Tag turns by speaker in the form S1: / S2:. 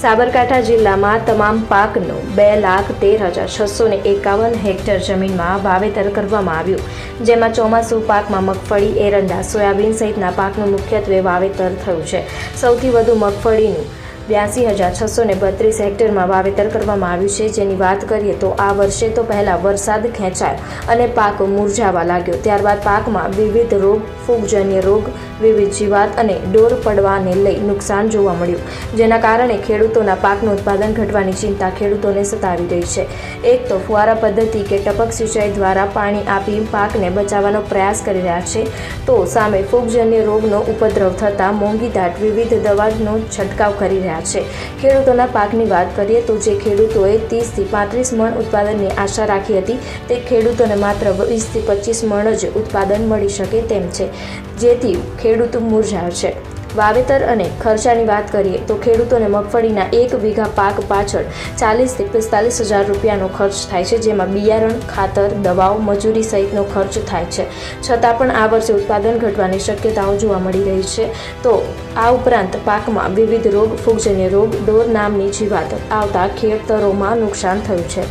S1: સાબરકાંઠા જિલ્લામાં તમામ પાકનું 2,13,651 હેક્ટર જમીનમાં વાવેતર કરવામાં આવ્યું, જેમાં ચોમાસુ પાકમાં મગફળી, એરંડા, સોયાબીન સહિતના પાકનું મુખ્યત્વે વાવેતર થયું છે. સૌથી વધુ મગફળીનું 82,632 હેક્ટરમાં વાવેતર કરવામાં આવ્યું છે. જેની વાત કરીએ તો આ વર્ષે તો પહેલા વરસાદ ખેંચાયો અને પાક મુરઝાવા લાગ્યો. ત્યારબાદ પાકમાં વિવિધ રોગ, ફૂગજન્ય રોગ, વિવિધ જીવાત અને ડોર પડવાને લઈ નુકસાન જોવા મળ્યું, જેના કારણે ખેડૂતોના પાકનું ઉત્પાદન ઘટવાની ચિંતા ખેડૂતોને સતાવી રહી છે. એક તો ફુવારા પદ્ધતિ કે ટપક સિંચાઈ દ્વારા પાણી આપી પાકને બચાવવાનો પ્રયાસ કરી રહ્યા છે, તો સામે ફૂગજન્ય રોગનો ઉપદ્રવ થતાં મોંઘીદાટ વિવિધ દવાનો છંટકાવ કરી રહ્યા છે. ખેડૂતોના પાકની વાત કરીએ તો જે ખેડૂતોએ 30 થી 35 મણ ઉત્પાદનની આશા રાખી હતી, તે ખેડૂતોને માત્ર 20 થી 25 મણ જ ઉત્પાદન મળી શકે તેમ છે, જેથી ખેડૂત મૂરઝાયો છે. વાવેતર અને ખર્ચાની વાત કરીએ તો ખેડૂતોને મગફળીના 1 વીઘા પાક પાછળ 40 થી 45 હજાર રૂપિયાનો ખર્ચ થાય છે, જેમાં બિયારણ, ખાતર, દવાઓ, મજૂરી સહિતનો ખર્ચ થાય છે. છતાં પણ આ વર્ષે ઉત્પાદન ઘટવાની શક્યતાઓ જોવા મળી રહી છે. તો આ ઉપરાંત પાકમાં વિવિધ રોગ, ફૂગજન્ય રોગ, ડોર નામની જીવાત આવતા ખેતરોમાં નુકસાન થયું છે.